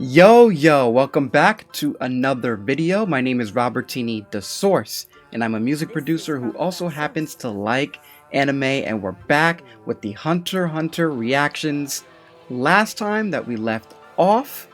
Yo, welcome back to another video. My name is Robertini De'Source, and I'm a music producer who also happens to like anime, and we're back with the Hunter x Hunter reactions. Last time that we left off,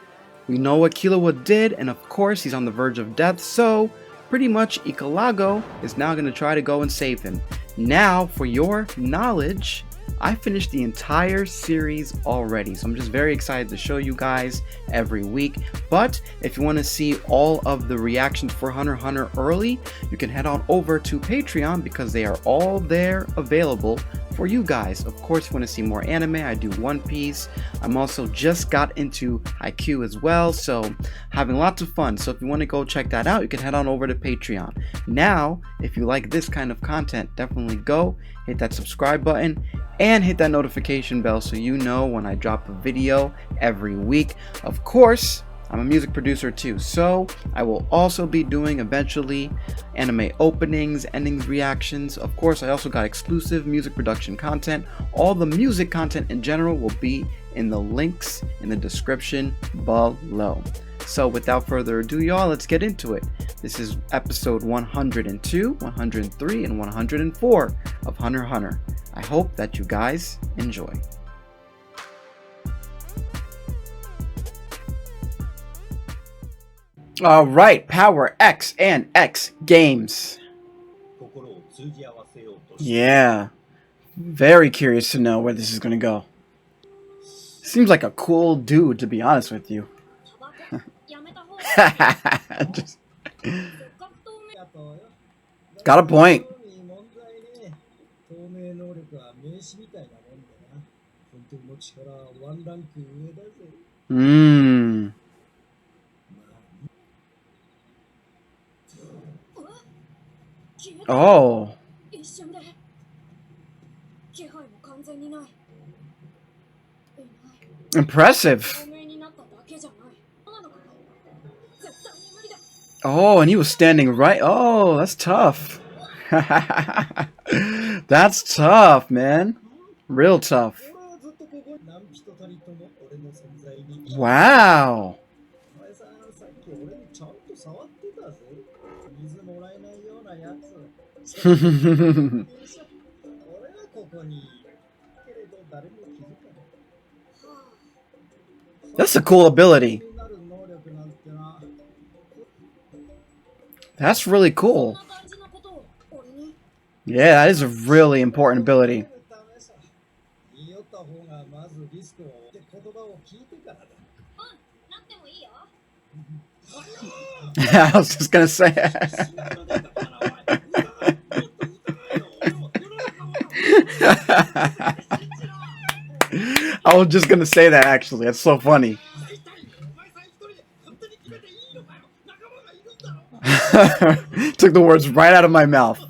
we know what Killua did, and of course he's on the verge of death, so pretty much Ikalago is now going to try to go and save him. Now, for your knowledge, I finished the entire series already, so I'm just very excited to show you guys every week. But if you want to see all of the reactions for Hunter x Hunter early, you can head on over to Patreon because they are all there available for you guys. Of course, if you want to see more anime, I do One Piece. I'm also just got into Haikyuu as well, so having lots of fun. So if you want to go check that out, you can head on over to Patreon. Now, if you like this kind of content, definitely go hit that subscribe button and hit that notification bell so you know when I drop a video every week. Of course, I'm a music producer too, so I will also be doing eventually anime openings, endings, reactions. Of course, I also got exclusive music production content. All the music content in general will be in the links in the description below. So without further ado, y'all, let's get into it. This is episode 102, 103, and 104 of Hunter x Hunter. I hope that you guys enjoy. All right, Power X and X Games. Yeah, very curious to know where this is going to go. Seems like a cool dude, to be honest with you. Just... Got a point. Oh. Impressive. Oh, and he was standing right. Oh, that's tough. That's tough, man. Real tough. Wow. That's a cool ability. That's really cool. Yeah, that is a really important ability. I was just gonna say. I was just gonna say that actually. That's so funny. Took the words right out of my mouth.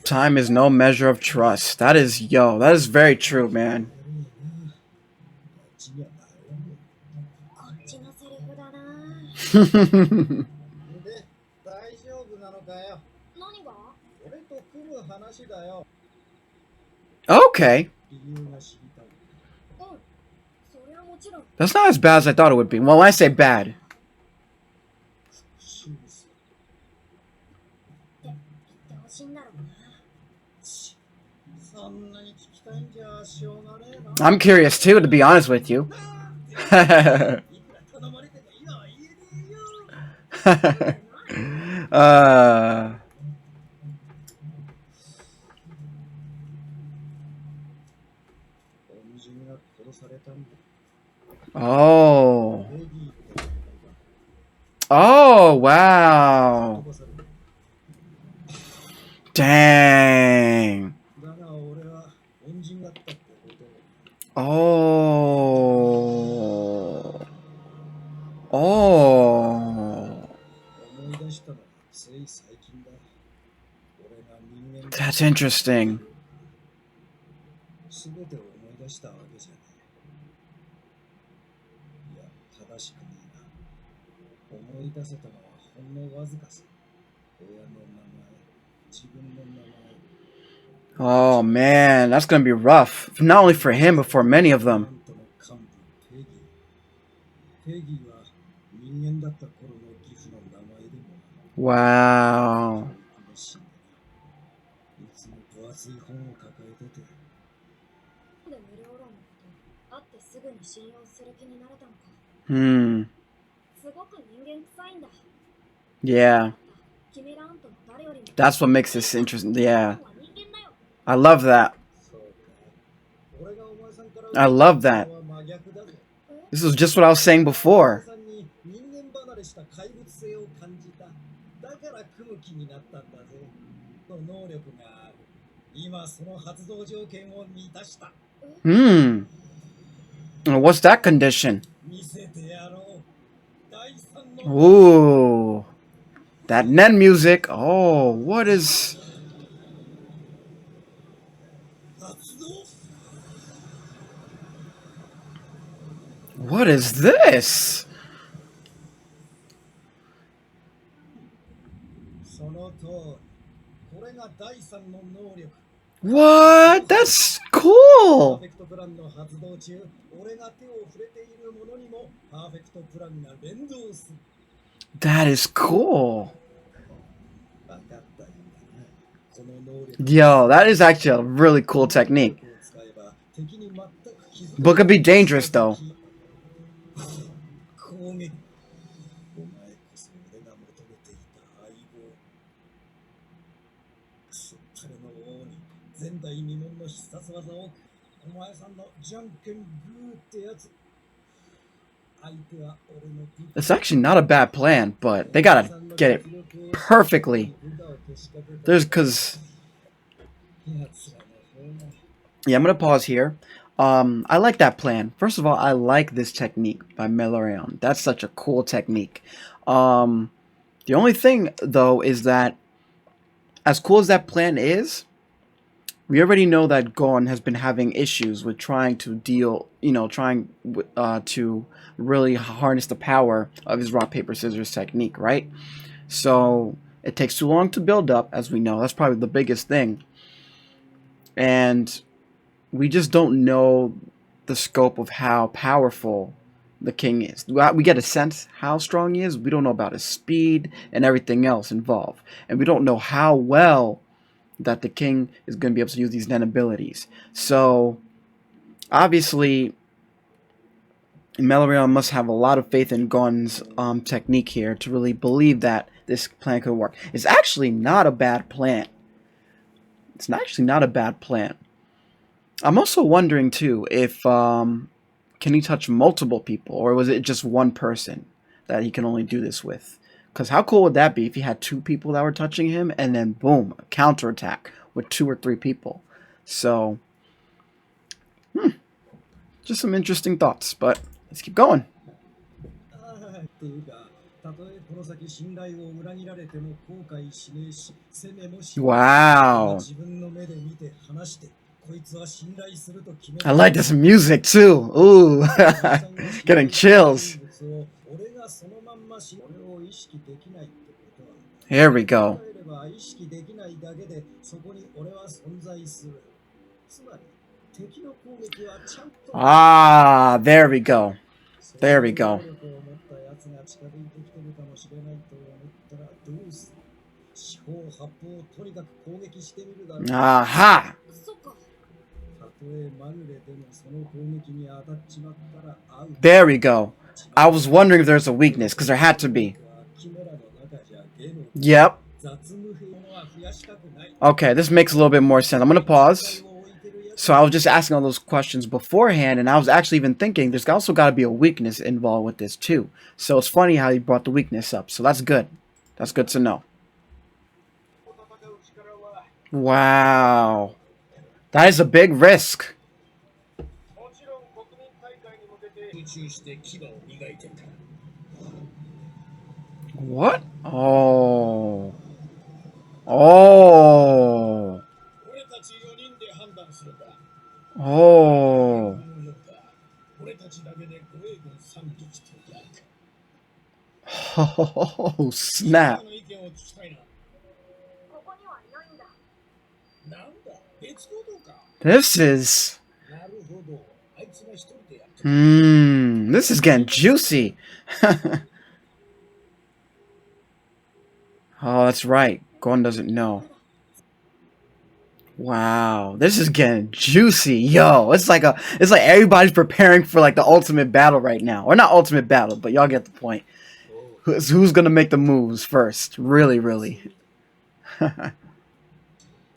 Time is no measure of trust. That is, that is very true, man. Okay. That's not as bad as I thought it would be. Well, when I say bad. I'm curious too, to be honest with you. Oh. Oh, wow. Dang. Oh. Oh. That's interesting. Oh man, that's gonna be rough. Not only for him, but for many of them. Wow. Hmm. Yeah. That's what makes this interesting. Yeah. I love that. I love that. This was just what I was saying before. Hmm. What's that condition? Ooh. That Nen music. Oh, what is... What is this? What? That's cool. That is cool. Yo, that is actually a really cool technique. But could be dangerous though. It's actually not a bad plan, but they gotta get it perfectly. There's cause yeah, I'm gonna pause here. I like that plan. First of all, I like this technique by Melorion. That's such a cool technique. Um, the only thing though is that as cool as that plan is, we already know that Gon has been having issues with trying to deal, trying to really harness the power of his rock paper scissors technique, right? So it takes too long to build up, as we know. That's probably the biggest thing, and we just don't know the scope of how powerful the king is. We get a sense how strong he is. We don't know about his speed and everything else involved, and we don't know how well that the king is going to be able to use these Nen abilities. So obviously, Melorion must have a lot of faith in Gon's technique here to really believe that this plan could work. It's actually not a bad plan. It's actually not a bad plan. I'm also wondering too if can he touch multiple people, or was it just one person that he can only do this with? Because how cool would that be if he had two people that were touching him, and then boom, a counterattack with 2 or 3 people? So, just some interesting thoughts, but let's keep going. Wow. I like this music too. Ooh. Getting chills. Here we go. Ah, there we go. There we go. Aha! There we go. I was wondering if there's a weakness, because there had to be. Yep. Okay, this makes a little bit more sense. I'm going to pause. So I was just asking all those questions beforehand, and I was actually even thinking there's also got to be a weakness involved with this too. So it's funny how he brought the weakness up. So that's good. That's good to know. Wow. That is a big risk. What? Oh. Oh. Oh. Oh, snap. This is... this is getting juicy. Oh, that's right. Gon doesn't know. Wow, this is getting juicy, yo. It's like everybody's preparing for like the ultimate battle right now, or not ultimate battle, but y'all get the point. Who's gonna make the moves first? Really, really.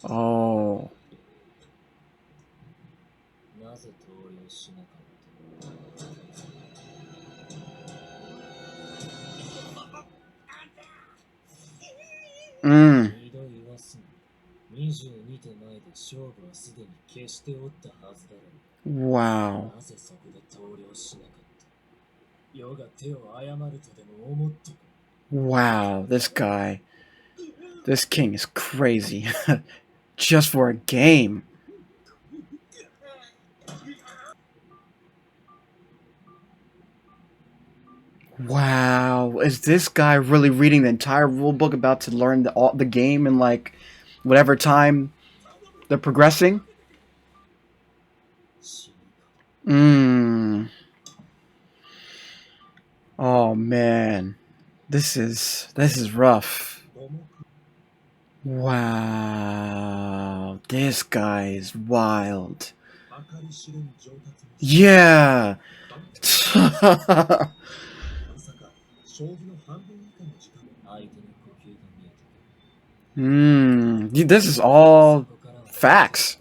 Oh, mm. Wow. Wow, this guy, this king is crazy. Just for a game. Wow, is this guy really reading the entire rule book about to learn the game in like whatever time they're progressing? Mmm. Oh man, this is rough. Wow, this guy is wild. Yeah. This is all facts,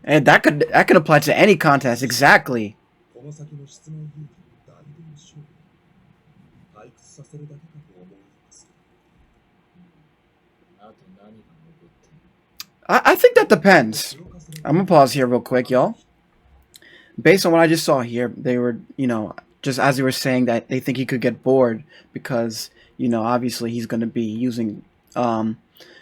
and that could apply to any contest exactly. I think that depends. I'm gonna pause here real quick, y'all. Based on what I just saw here, they were, just as they were saying that they think he could get bored because, obviously he's going to be using,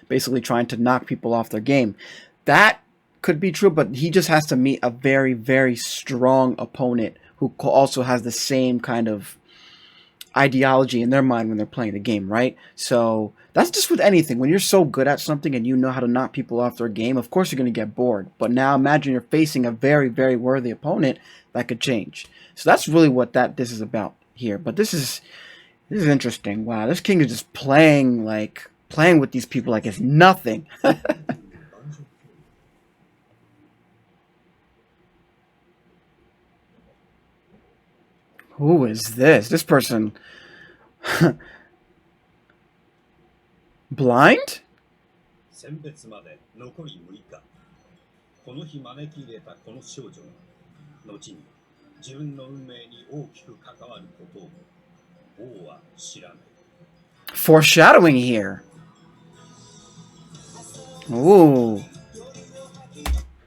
basically trying to knock people off their game. That could be true, but he just has to meet a very, very strong opponent who also has the same kind of ideology in their mind when they're playing the game, right? So that's just with anything. When you're so good at something and you know how to knock people off their game, of course you're going to get bored. But now imagine you're facing a very, very worthy opponent that could change. So that's really what this is about here. But this is interesting. Wow, this king is just playing with these people like it's nothing. Who is this? This person blind? 選別まで残り6日。この日招き入れたこの少女が後に自分の運命に大きく関わることを王は知らない。Foreshadowing here. Ooh.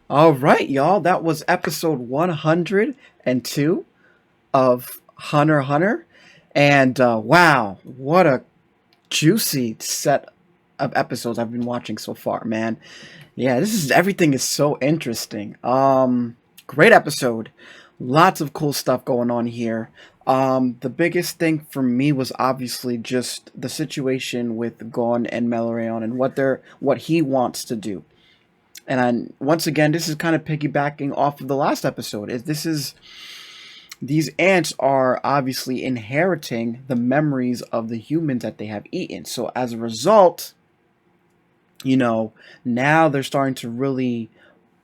All right, y'all. That was episode 102 of Hunter x Hunter. And wow, what a juicy set of episodes I've been watching so far, man. Yeah, everything is so interesting. Great episode. Lots of cool stuff going on here. The biggest thing for me was obviously just the situation with Gon and Melorion and what he wants to do. And once again, this is kind of piggybacking off of the last episode. These ants are obviously inheriting the memories of the humans that they have eaten. So as a result, now they're starting to really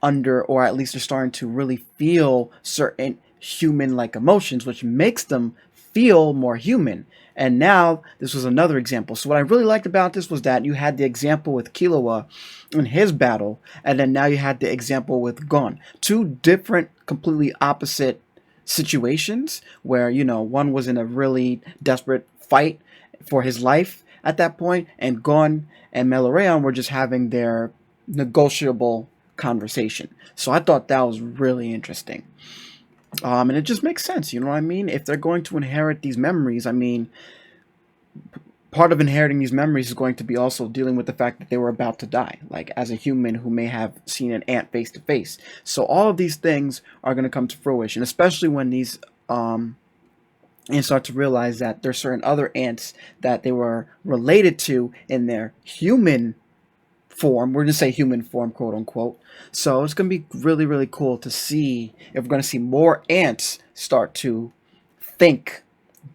or at least they're starting to really feel certain human-like emotions, which makes them feel more human. And now this was another example. So what I really liked about this was that you had the example with Killua in his battle, and then now you had the example with Gon. Two different, completely opposite situations where, one was in a really desperate fight for his life at that point, and Gon and Melorion were just having their negotiable conversation. So I thought that was really interesting. And it just makes sense, you know what I mean? If they're going to inherit these memories, I mean, part of inheriting these memories is going to be also dealing with the fact that they were about to die, like as a human who may have seen an ant face to face. So all of these things are going to come to fruition, especially when these ants start to realize that there's certain other ants that they were related to in their human form. We're going to say human form, quote unquote. So it's going to be really, really cool to see if we're going to see more ants start to think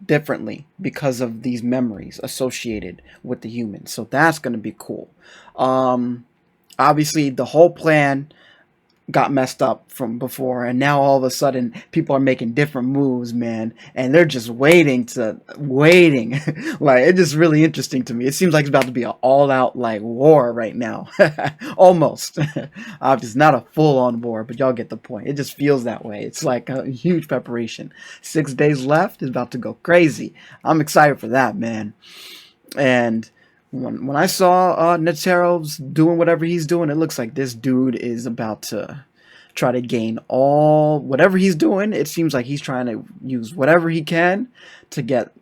differently because of these memories associated with the humans. So that's going to be cool. Um, Obviously, the whole plan got messed up from before, and now all of a sudden people are making different moves, man, and they're just waiting. Like, it's just really interesting to me. It seems like it's about to be an all-out like war right now. Almost. It's not a full-on war, but y'all get the point. It just feels that way. It's like a huge preparation. 6 days left. It's about to go crazy. I'm excited for that, man. And when I saw Netero's doing whatever he's doing, it looks like this dude is about to try to gain all whatever he's doing. It seems like he's trying to use whatever he can to get.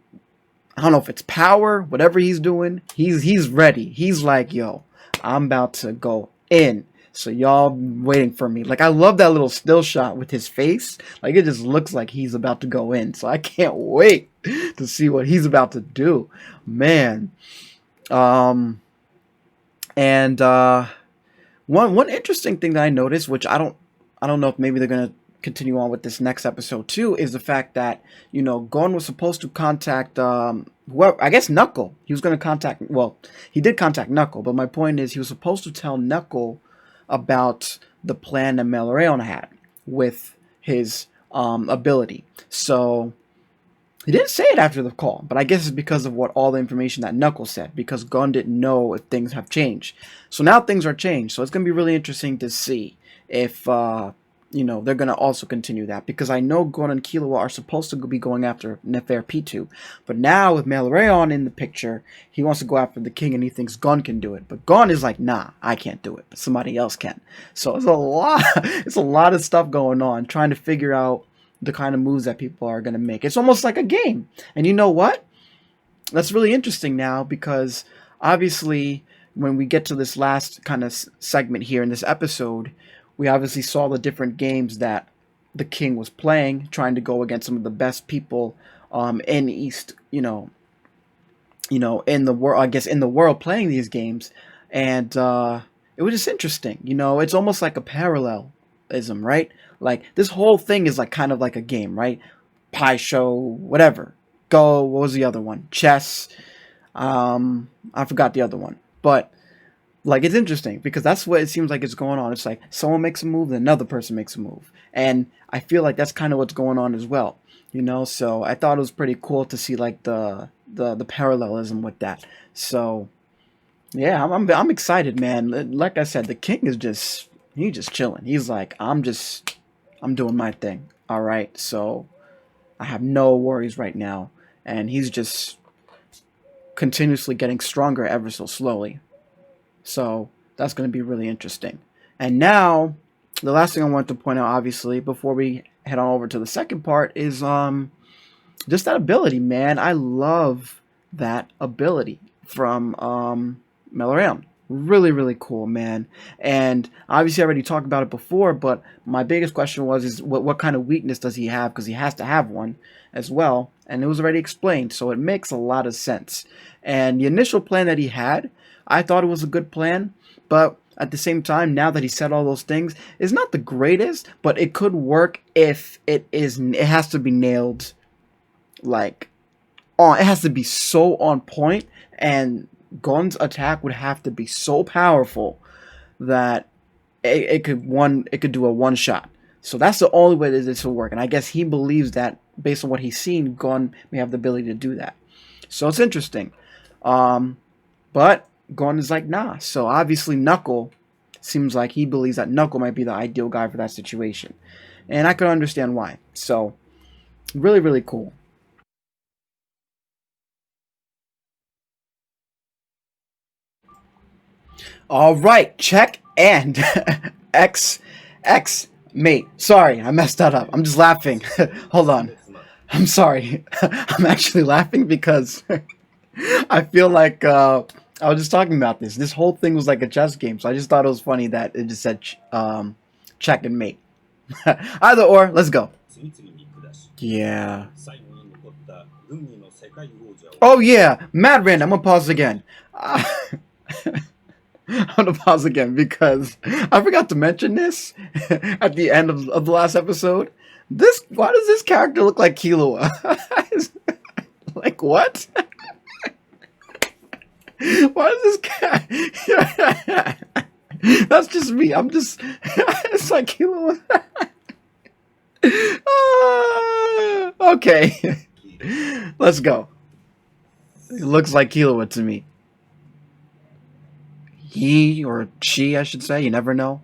I don't know if it's power, whatever he's doing. He's ready. He's like, yo, I'm about to go in. So y'all waiting for me. Like, I love that little still shot with his face. Like, it just looks like he's about to go in. So I can't wait to see what he's about to do, man. Um, and one interesting thing that I noticed, which I don't know if maybe they're gonna continue on with this next episode too, is the fact that Gon was supposed to contact whoever, I guess Knuckle. He was gonna contact. Well, he did contact Knuckle, but my point is he was supposed to tell Knuckle about the plan that Melraeon had with his ability. So he didn't say it after the call, but I guess it's because of what all the information that Knuckles said, because Gon didn't know if things have changed. So now things are changed. So it's going to be really interesting to see if, they're going to also continue that. Because I know Gon and Killua are supposed to be going after Neferpitou. But now with Melraeon in the picture, he wants to go after the king and he thinks Gon can do it. But Gon is like, nah, I can't do it, but somebody else can. So it's it's a lot of stuff going on, trying to figure out the kind of moves that people are going to make. It's almost like a game. And you know what? That's really interesting now, because obviously when we get to this last kind of segment here in this episode, we obviously saw the different games that the king was playing, trying to go against some of the best people in East, in the world, I guess in the world, playing these games. And it was just interesting. It's almost like a parallelism, right? Like, this whole thing is like kind of like a game, right? Pie show, whatever. Go, what was the other one? Chess. I forgot the other one. But like, it's interesting because that's what it seems like is going on. It's like someone makes a move, then another person makes a move. And I feel like that's kind of what's going on as well. So I thought it was pretty cool to see like the parallelism with that. So yeah, I'm excited, man. Like I said, the king is he's just chilling. He's like, I'm doing my thing. All right. So I have no worries right now. And he's just continuously getting stronger ever so slowly. So that's going to be really interesting. And now, the last thing I want to point out, obviously, before we head on over to the second part, is just that ability, man. I love that ability from Melraeon. Really, really cool, man. And obviously, I already talked about it before, but my biggest question is what kind of weakness does he have? Because he has to have one as well. And it was already explained, so it makes a lot of sense. And the initial plan that he had, I thought it was a good plan, but at the same time, now that he said all those things, it's not the greatest, but it could work if it has to be nailed, like, on. It has to be so on point, and Gon's attack would have to be so powerful that it could do a one shot. So that's the only way that this will work. And I guess he believes that based on what he's seen, Gon may have the ability to do that. So it's interesting. But Gon is like, nah. So obviously Knuckle seems like he believes that Knuckle might be the ideal guy for that situation. And I can understand why. So really, really cool. All right, check and X mate. Sorry, I messed that up. I'm just laughing. Hold on. I'm sorry. I'm actually laughing because I feel like I was just talking about this. This whole thing was like a chess game, so I just thought it was funny that it just said check and mate. Either or, let's go. Yeah. Oh yeah, mad random. I'm gonna pause again. I'm gonna pause again because I forgot to mention this at the end of the last episode. Why does this character look like Killua? Like what? Why does this cat? That's just me. I'm just. It's like Killua. Okay, let's go. It looks like Killua to me. He or she, I should say. You never know.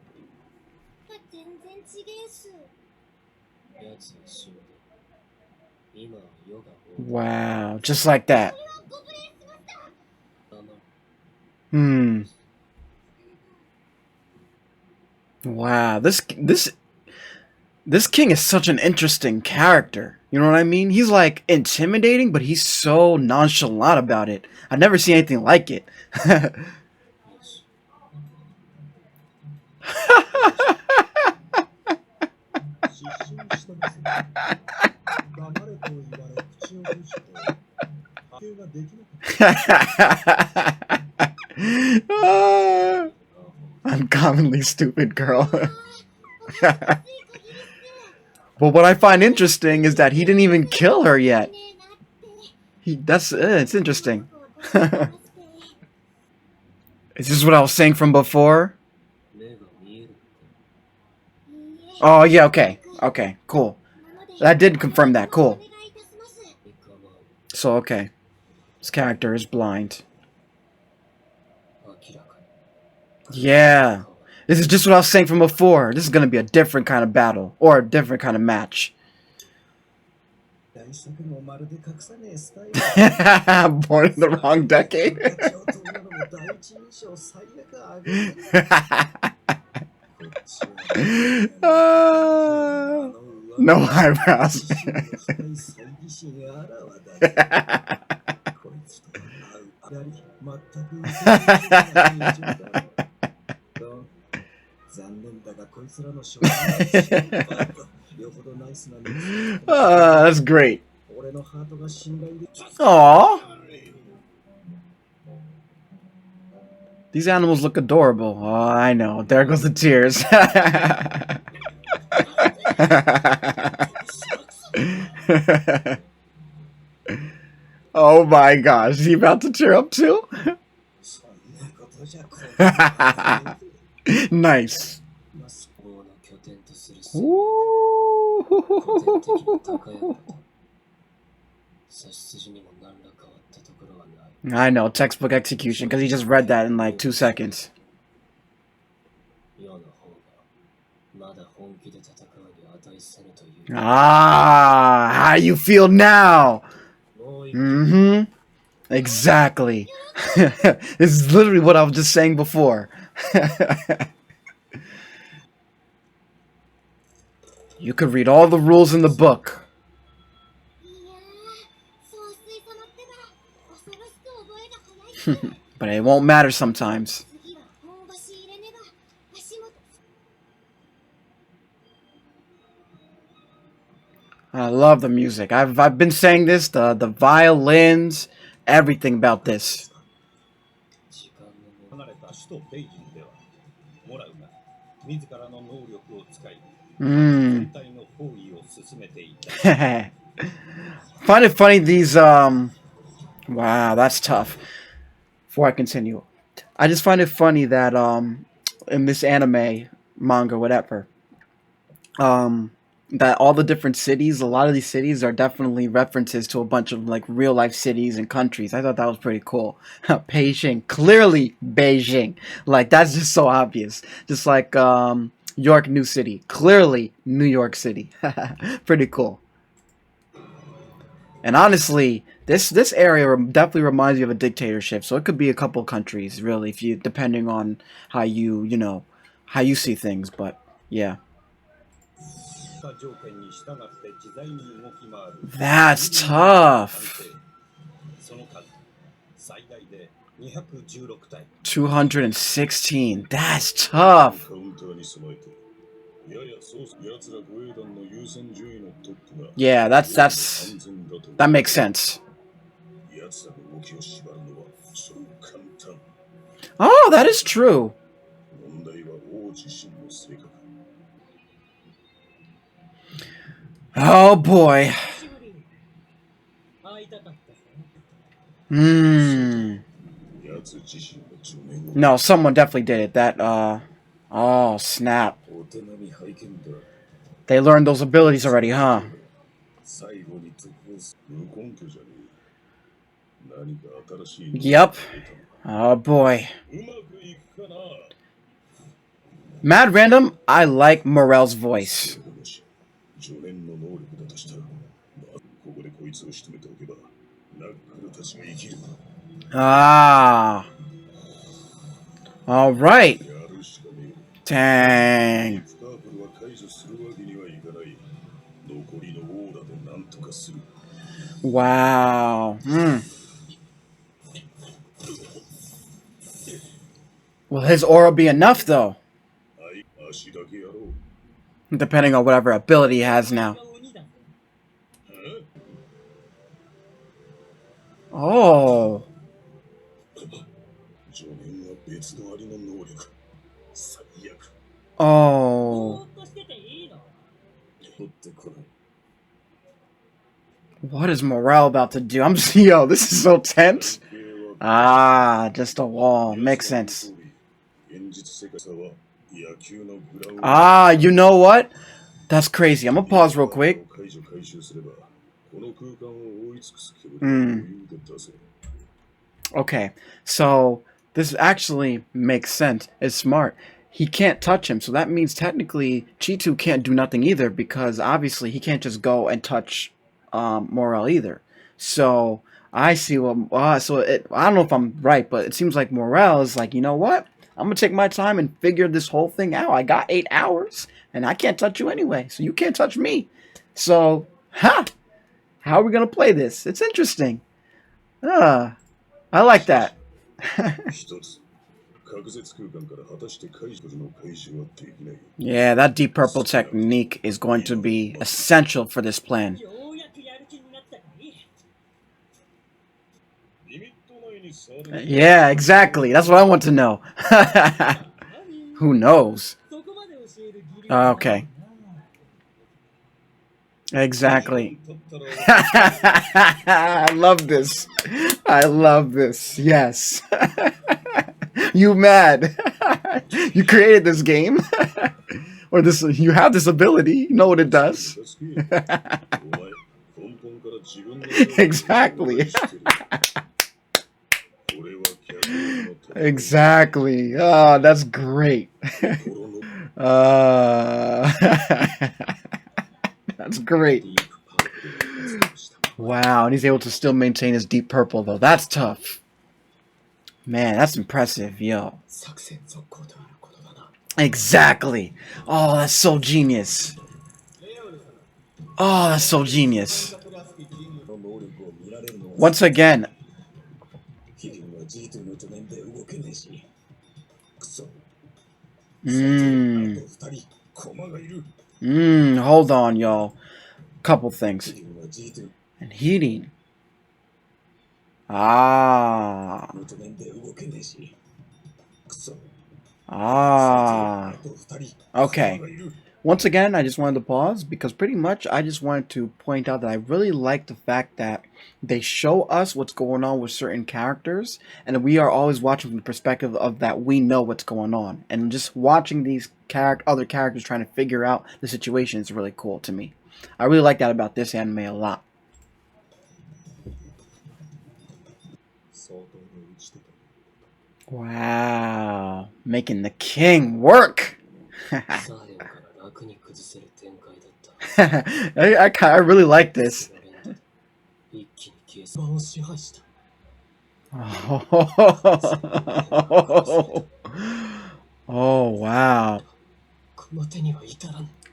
Wow, just like that. Hmm. Wow, this king is such an interesting character. You know what I mean? He's like intimidating, but he's so nonchalant about it. I've never seen anything like it. Uncommonly stupid girl. But what I find interesting is that he didn't even kill her yet. It's interesting. Is this what I was saying from before? Oh yeah, okay, cool. That did confirm that. Cool. So okay, this character is blind. Yeah, this is just what I was saying from before. This is gonna be a different kind of battle or a different kind of match. Born in the wrong decade. No eyebrows. That's great. Aww. These animals look adorable. Oh, I know. There goes the tears. Oh my gosh. Is he about to tear up too? Nice. I know, textbook execution, because he just read that in like 2 seconds. Ah, how you feel now? Mm-hmm. Exactly. This is literally what I was just saying before. You could read all the rules in the book. But it won't matter sometimes. I love the music. I've been saying this, the violins, everything about this. Mm. Find it funny these wow, that's tough. Before I continue, I just find it funny that in this anime, manga, whatever, um that all the different cities, a lot of these cities are definitely references to a bunch of like real life cities and countries. I thought that was pretty cool. Beijing, clearly Beijing. Like that's just so obvious. Just like York New City, clearly New York City. Pretty cool. And honestly, this area definitely reminds you of a dictatorship. So it could be a couple countries, really, if you depending on how you know how you see things. But yeah, that's tough. 216. That's tough. Yeah, that makes sense. Oh, that is true. 問題は王自身の性格。 Oh boy. Hmm. 奴自身の助念を No, someone definitely did it. That, oh, snap. お手並み拝見だ。 They learned those abilities already, huh? 最後に特報す無根拠じゃねえ。何か新しい Yep. Oh boy. うまくいくかな。 Mad random, I like Morel's voice. 助念の能力だとしたら、ここでこいつを仕留めておけば、ナックルたちが生きる。 Ah. All right. やるしかねえ。 Dang. スタープルは解除するわけにはいかない。残りのオーラで何とかする。 Wow. Will his aura be enough, though? 足だけやろう。 Depending on whatever ability he has now. Oh. 助念は別のありの能力。最悪。 Oh. 取ってこない。 What is Morel about to do? Yo, this is so tense. Ah, just a wall. Makes sense. 現実世界さは野球のグラウンド。 Ah, you know what? That's crazy. I'm gonna pause real quick. 解除回収すれば、この空間を覆い尽くす距離を余裕で出せ。 Okay, so this actually makes sense. It's smart. He can't touch him, so that means technically Cheetu can't do nothing either, because obviously he can't just go and touch Morel either. So I see what. I don't know if I'm right, but it seems like Morel is like, you know what? I'm gonna take my time and figure this whole thing out. I got 8 hours, and I can't touch you anyway, so you can't touch me. So, how are we gonna play this? It's interesting. I like that. 一つ、隔絶空間から果たして解除の開始はできない。 Yeah, that deep purple technique is going to be essential for this plan. リミット内に触る。 Yeah, exactly. That's what I want to know. Who knows? Okay. Exactly. I love this. I love this. Yes. You mad? You created this game? Or this? You have this ability. You know what it does? Exactly. Exactly. Oh, that's great. That's great. Wow, and he's able to still maintain his deep purple, though. That's tough. Man, that's impressive, yo. Exactly. Oh, that's so genius. Oh, that's so genius. Once again. Hold on, y'all. Couple things. And heating. Ah. Ah. Okay. Once again, I just wanted to pause because pretty much I just wanted to point out that I really like the fact that they show us what's going on with certain characters, and we are always watching from the perspective of that we know what's going on. And just watching these other characters trying to figure out the situation is really cool to me. I really like that about this anime a lot. Wow. Making the king work! I really like this. Oh, wow.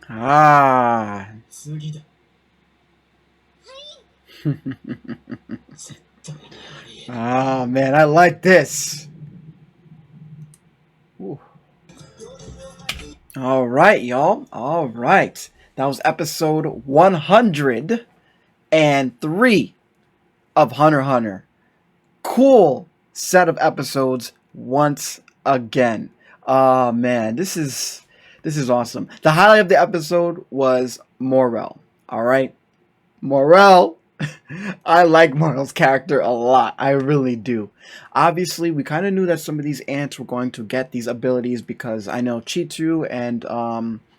Ah. Ah, man, I like this. Ooh. All right, y'all. All right. That was episode 103 of Hunter x Hunter. Cool set of episodes. once again. Oh man, this is awesome. The highlight of the episode was Morel. All right, Morel. I like Morel's character a lot. I really do. Obviously, we kind of knew that some of these ants were going to get these abilities because I know Cheetu and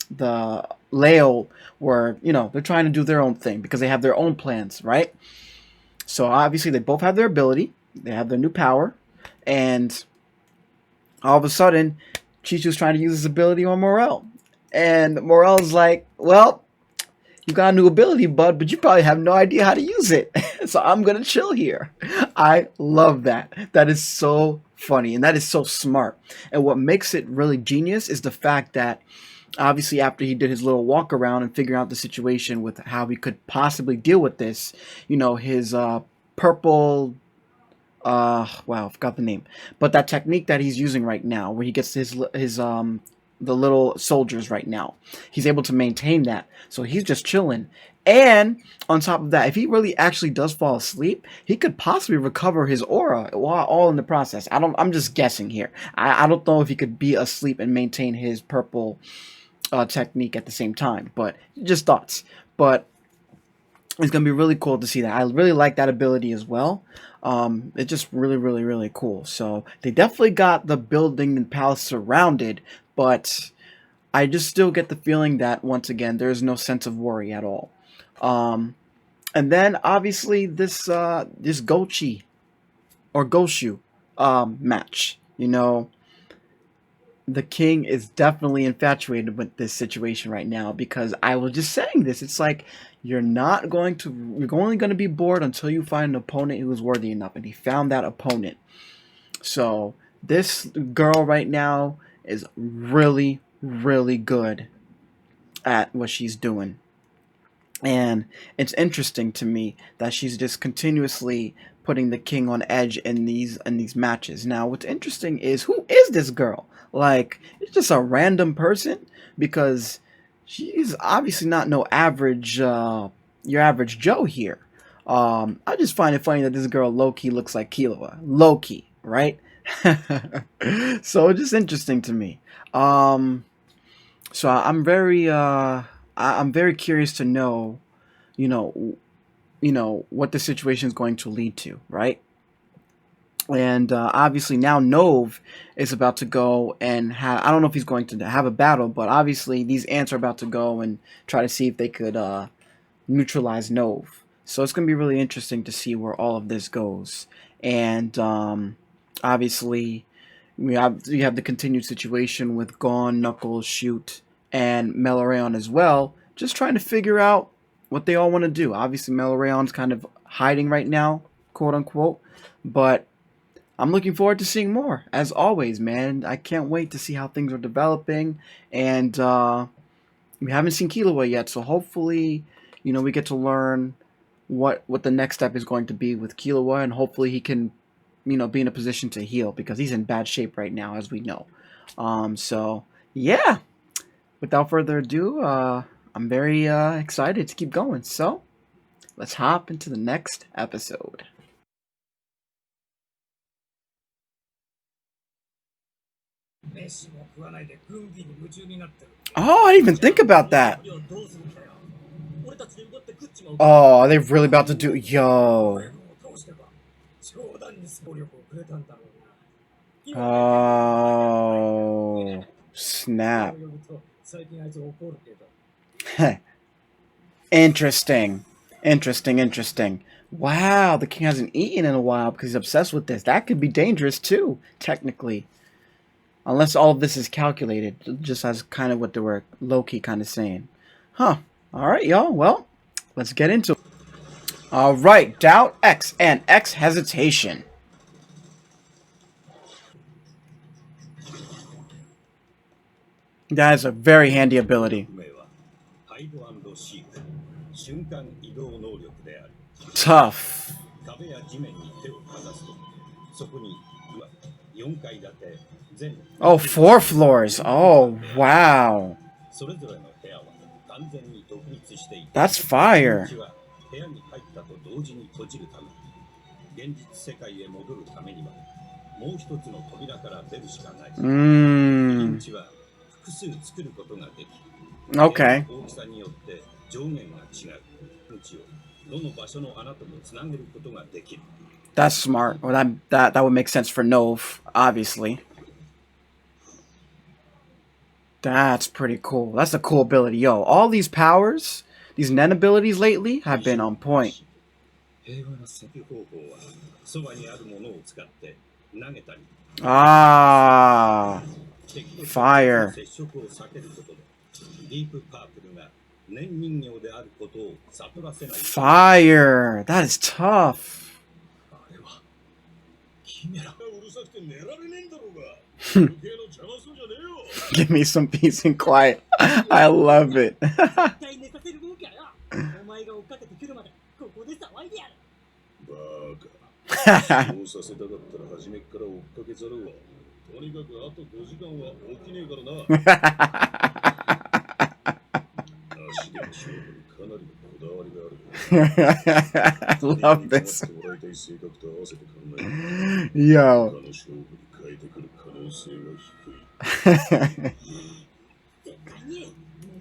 the Leo were, they're trying to do their own thing because they have their own plans, right? So obviously, they both have their ability. They have their new power, and all of a sudden, Cheetu's trying to use his ability on Morel, and Morel's like, "Well, you got a new ability, bud, but you probably have no idea how to use it. So I'm gonna chill here." I love that. That is so funny and that is so smart. And what makes it really genius is the fact that obviously after he did his little walk around and figuring out the situation with how he could possibly deal with this, his purple wow, I forgot the name. But that technique that he's using right now, where he gets his the little soldiers right now, he's able to maintain that. So he's just chilling. And on top of that, if he really actually does fall asleep, he could possibly recover his aura while all in the process. I'm just guessing here. I don't know if he could be asleep and maintain his purple technique at the same time. But just thoughts. But it's gonna be really cool to see that. I really like that ability as well. It's just really, really, really cool. So they definitely got the building and palace surrounded, but I just still get the feeling that once again there's no sense of worry at all. Um, and then obviously this Gochi or Goshu match. The king is definitely infatuated with this situation right now because I was just saying this. It's like you're only going to be bored until you find an opponent who is worthy enough, and he found that opponent. So this girl right now is really, really good at what she's doing. And it's interesting to me that she's just continuously putting the king on edge in these matches. Now, what's interesting is who is this girl? Like, it's just a random person because she's obviously not no average your average Joe here. I just find it funny that this girl low key looks like Killua. Low key, right? So it's just interesting to me. So I'm very curious to know, you know, what the situation is going to lead to, right? And obviously now Nove is about to go and have. I don't know if he's going to have a battle, but obviously these ants are about to go and try to see if they could neutralize Nove. So it's going to be really interesting to see where all of this goes. And obviously we have the continued situation with Gone, Knuckles, Shoot, and Melarayon as well, just trying to figure out what they all want to do. Obviously, Melarayon's kind of hiding right now, quote unquote, but I'm looking forward to seeing more. As always, man, I can't wait to see how things are developing, and we haven't seen Killua yet, so hopefully, we get to learn what the next step is going to be with Killua, and hopefully he can be in a position to heal because he's in bad shape right now, as we know. So yeah, without further ado, I'm very excited to keep going. So let's hop into the next episode. Oh, I didn't even think about that. Oh, are they really about to do? Yo. Oh, snap. Interesting. Interesting, interesting. Wow, the king hasn't eaten in a while because he's obsessed with this. That could be dangerous too, technically. Unless all of this is calculated, just as kind of what they were low-key kind of saying. Huh. Alright, y'all. Well, let's get into it. Alright, doubt X and X hesitation. That is a very handy ability. Tough. Oh, 4 floors. Oh, wow. That's fire. もう一つの扉から出るしかない。Mm. 入り口は複数作ることができ、Okay. 大きさによって上限が違う。道をどの場所の穴ともつなげることができる。 That's smart. Well, that would make sense for Nove, obviously. That's pretty cool. That's a cool ability. Yo, all these powers, these Nen abilities lately have been on point. 平和な戦闘方法はそばにあるものを使って投げたり、Ah, 敵と直接の fire. 接触を避けることでディープパープルが念人形であることを悟らせない。 Fire. That is tough. あれはキメラがうるさくて寝られねえんだろうが。余計な邪魔すんじゃねえよ。 Give me some peace and quiet. I love it. 絶対寝させるもんかよ。お前が追っかけてくるまでここで騒いでやる。バカ。そうさせたかったら初めから追っかけざるわ。とにかくあと5時間は起きねえからな。足での勝負にかなりのこだわりがある。 I love this. もらいたい性格と合わせて考える。 Yo. 他の勝負に変えてくる可能性が低い。絶対に寝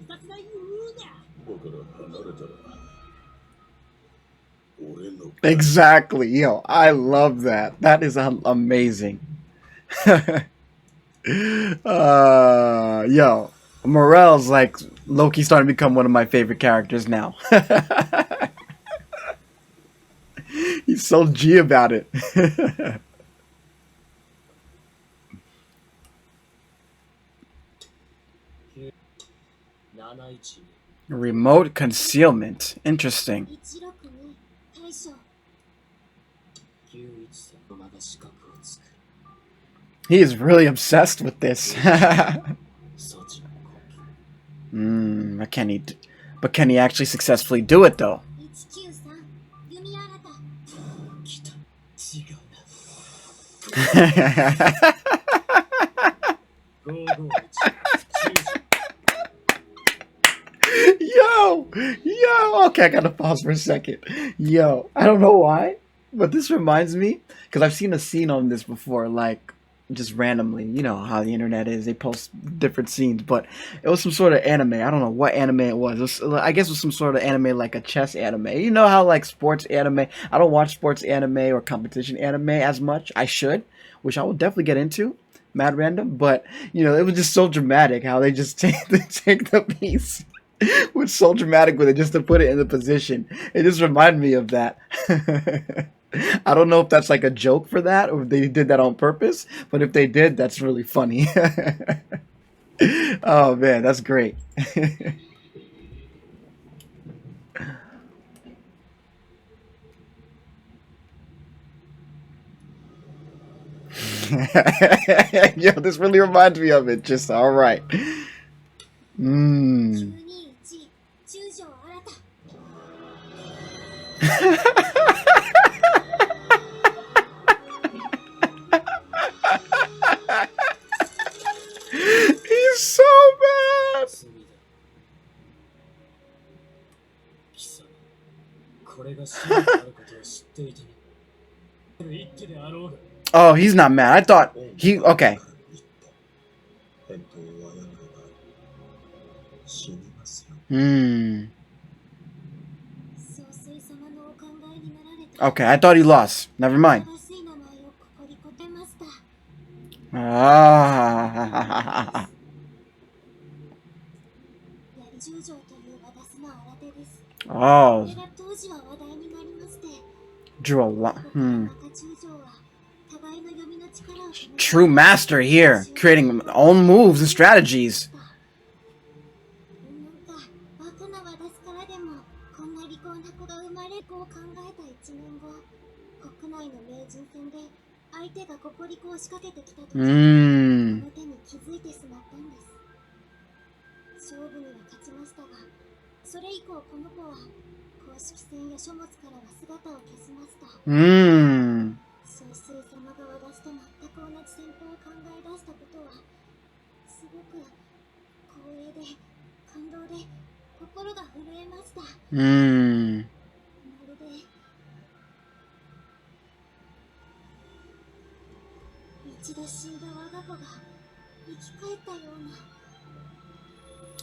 させない言うな。だから離れたら俺の Exactly. Yo, I love that. That is amazing. Yo, Morel's like Loki starting to become one of my favorite characters now. He's so G about it. Remote concealment. Interesting. He is really obsessed with this. But can he actually successfully do it though? Yo, okay, I gotta pause for a second. Yo, I don't know why, but this reminds me, because I've seen a scene on this before, like, just randomly. You know how the internet is, they post different scenes, but it was some sort of anime. I don't know what anime it was. I guess it was some sort of anime, like a chess anime. You know how, like, sports anime, I don't watch sports anime or competition anime as much. I should, which I will definitely get into. Mad random, but, you know, it was just so dramatic how they just take the piece. It was so dramatic with it just to put it in the position. It just reminded me of that. I don't know if that's like a joke for that or if they did that on purpose, but if they did, that's really funny. Oh man, that's great. Yo, this really reminds me of it. Just all right. He's so bad. Oh, he's not mad. I thought he okay. Okay, I thought he lost. Never mind. Ah. Oh. Drew a lot. True master here, creating own moves and strategies.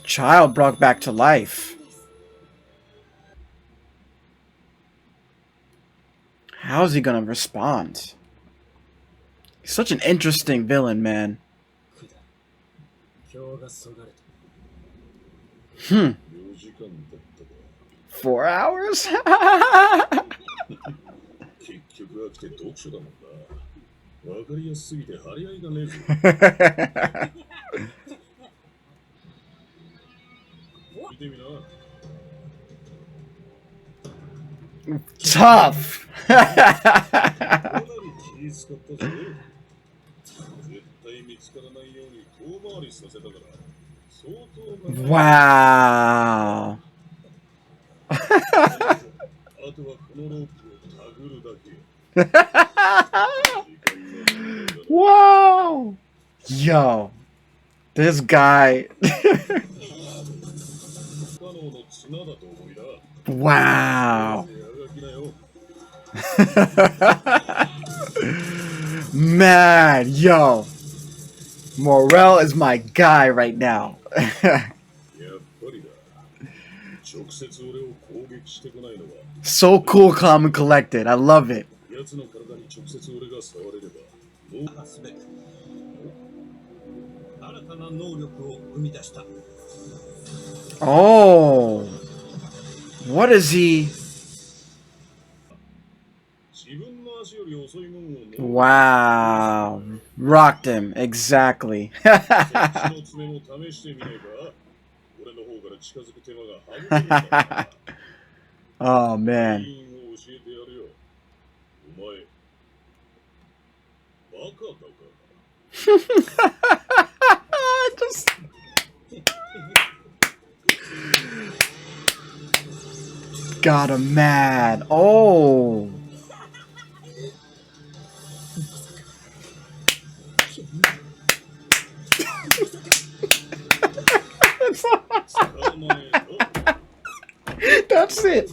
Child brought back to life. How's he gonna respond? He's such an interesting villain, man. Hmm. 4 hours? 結局飽きて読書だもんな。わかりやすすぎて張り合いがねえぞ。見てみな。Tough. かなり気使ったぜ。絶対見つからないように遠回りさせたから。相当な。Wow. あとはこのロープを手繰るだけ。Wow. Yo. This guy. Wow. Man, yo. Morel is my guy right now. So cool, calm, and collected. I love it. Oh. What is he? Wow. Rocked him. Exactly. Oh, man. Just... Got him mad. Oh. That's it.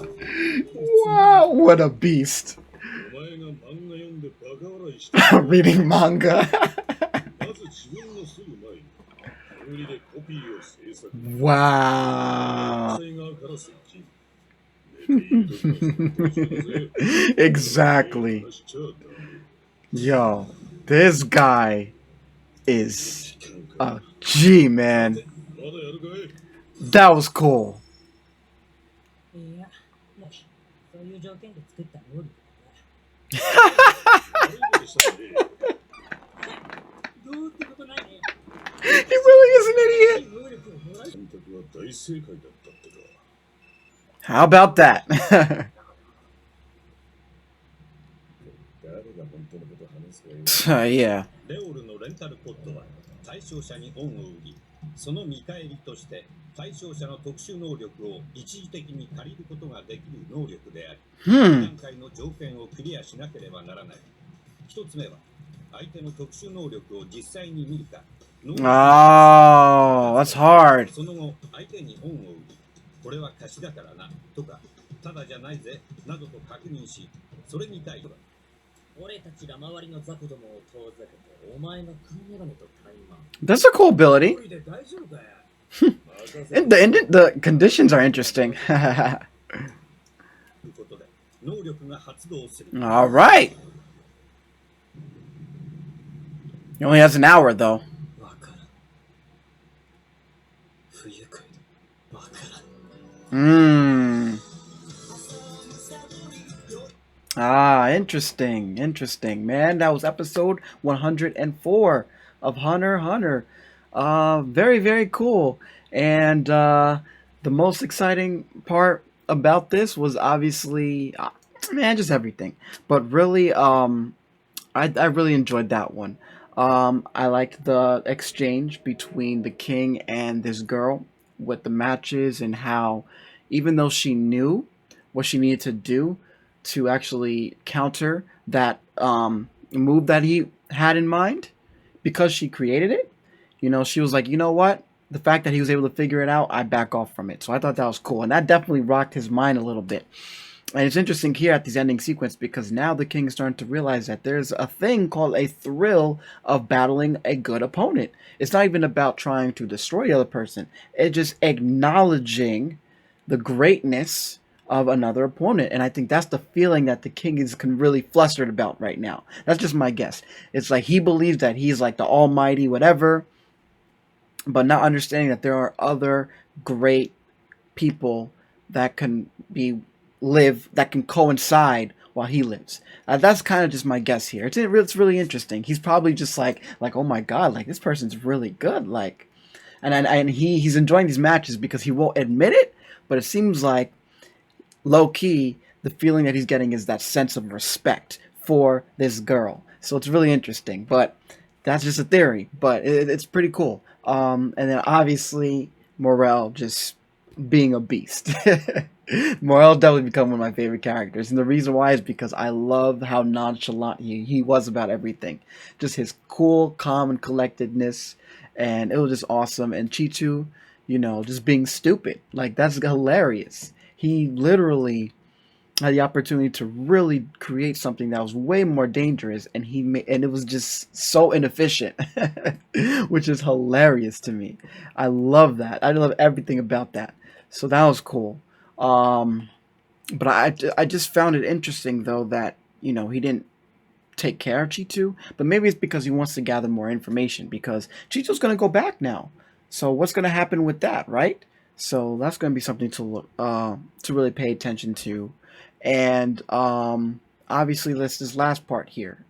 Wow, what a beast. Reading manga. Wow. Exactly. Yo, this guy is a G, man. That was cool. He really is an idiot. How about that? Yeah. その見返りとして対象者の特殊能力を一時的に借りることができる能力であり、段階の条件をクリアしなければならない。一つ目は相手の特殊能力を実際に見るか。Oh, that's hard. その後相手に恩を売り、これは貸しだからなとか、ただじゃないぜなどと確認し、それに対して俺たちが周りの雑魚どもを遠ざけて、お前が黒メガネとタイマン。That's a cool ability. And the conditions are interesting. All right. He only has an hour, though. Ah, interesting, man. That was episode 104 of Hunter x Hunter. Very, very cool. And the most exciting part about this was obviously, man, just everything. But really, I really enjoyed that one. I liked the exchange between the king and this girl with the matches, and how even though she knew what she needed to do to actually counter that move that he had in mind, because she created it, you know, she was like, you know what? The fact that he was able to figure it out, I back off from it. So I thought that was cool. And that definitely rocked his mind a little bit. And it's interesting here at this ending sequence because now the king is starting to realize that there's a thing called a thrill of battling a good opponent. It's not even about trying to destroy the other person. It's just acknowledging the greatness of another opponent. And I think that's the feeling that the king is really flustered about right now. That's just my guess. It's like he believes that he's like the almighty whatever, but not understanding that there are other great people that can that can coincide while he lives. That's kind of just my guess here. It's really interesting. He's probably just like oh my god, like this person's really good, like, and he's enjoying these matches because he won't admit it, but it seems like low key the feeling that he's getting is that sense of respect for this girl. So it's really interesting, but that's just a theory, but it's pretty cool. And then obviously Morel just being a beast. Morel definitely become one of my favorite characters, and the reason why is because I love how nonchalant he was about everything. Just his cool, calm, and collectedness, and it was just awesome. And Cheetu, just being stupid, like that's hilarious. He literally had the opportunity to really create something that was way more dangerous, and and it was just so inefficient, which is hilarious to me. I love that. I love everything about that. So that was cool. Um, but I just found it interesting though that he didn't take care of Cheetu, but maybe it's because he wants to gather more information because Cheetu's going to go back now. So what's going to happen with that, right? So that's going to be something to look to really pay attention to, and obviously this last part here,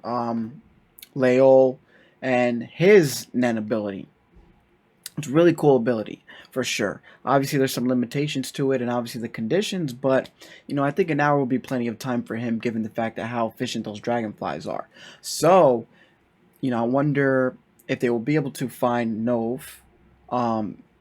Leol and his Nen ability. It's a really cool ability for sure. Obviously, there's some limitations to it, and obviously the conditions. But I think an hour will be plenty of time for him, given the fact that how efficient those dragonflies are. So, I wonder if they will be able to find Nove.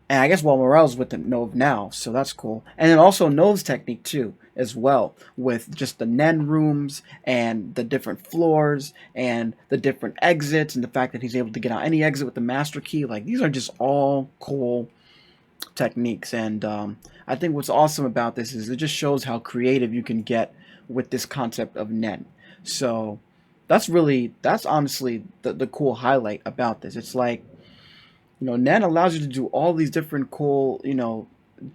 And I guess Morel's with the Nove now, so that's cool. And then also Nove's technique too, as well, with just the Nen rooms and the different floors and the different exits and the fact that he's able to get out any exit with the master key. Like, these are just all cool techniques. And I think what's awesome about this is it just shows how creative you can get with this concept of Nen. So that's honestly the cool highlight about this. It's like, Nen allows you to do all these different cool,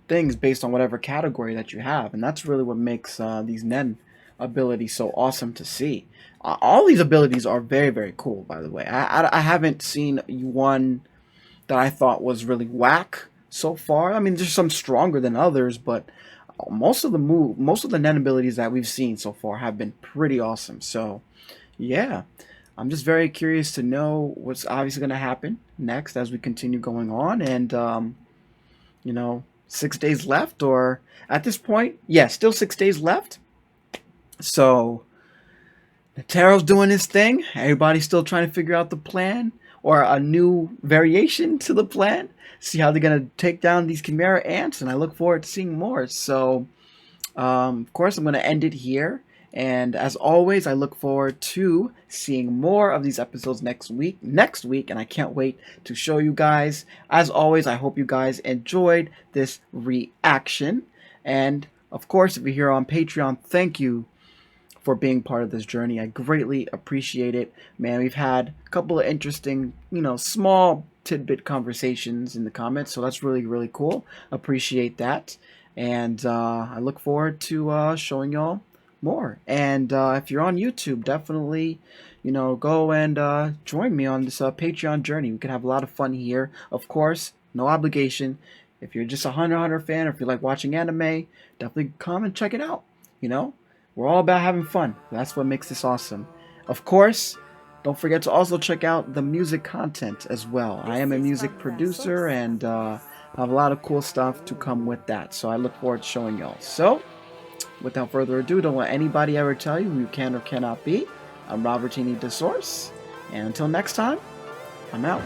things based on whatever category that you have. And that's really what makes these Nen abilities so awesome to see. All these abilities are very, very cool, by the way. I haven't seen one that I thought was really whack so far. I mean, there's some stronger than others, but most of the Nen abilities that we've seen so far have been pretty awesome. So, yeah. I'm just very curious to know what's obviously going to happen next as we continue going on. And, 6 days left, or at this point, yeah, still 6 days left. So, Netero's doing his thing. Everybody's still trying to figure out the plan or a new variation to the plan. See how they're going to take down these Chimera ants, and I look forward to seeing more. So, of course, I'm going to end it here. And as always, I look forward to seeing more of these episodes next week, and I can't wait to show you guys. As always, I hope you guys enjoyed this reaction. And of course, if you're here on Patreon, thank you for being part of this journey. I greatly appreciate it. Man, we've had a couple of interesting, small tidbit conversations in the comments, so that's really, really cool. Appreciate that. And I look forward to showing y'all more. And if you're on YouTube, definitely go and join me on this Patreon journey. We can have a lot of fun here. Of course, no obligation. If you're just a Hunter x Hunter fan, or if you like watching anime, definitely come and check it out. We're all about having fun. That's what makes this awesome. Of course, don't forget to also check out the music content as well. I am a music producer, and I have a lot of cool stuff to come with that. So I look forward to showing y'all. So, without further ado, don't let anybody ever tell you who you can or cannot be. I'm Robertini De'Source, and until next time, I'm out.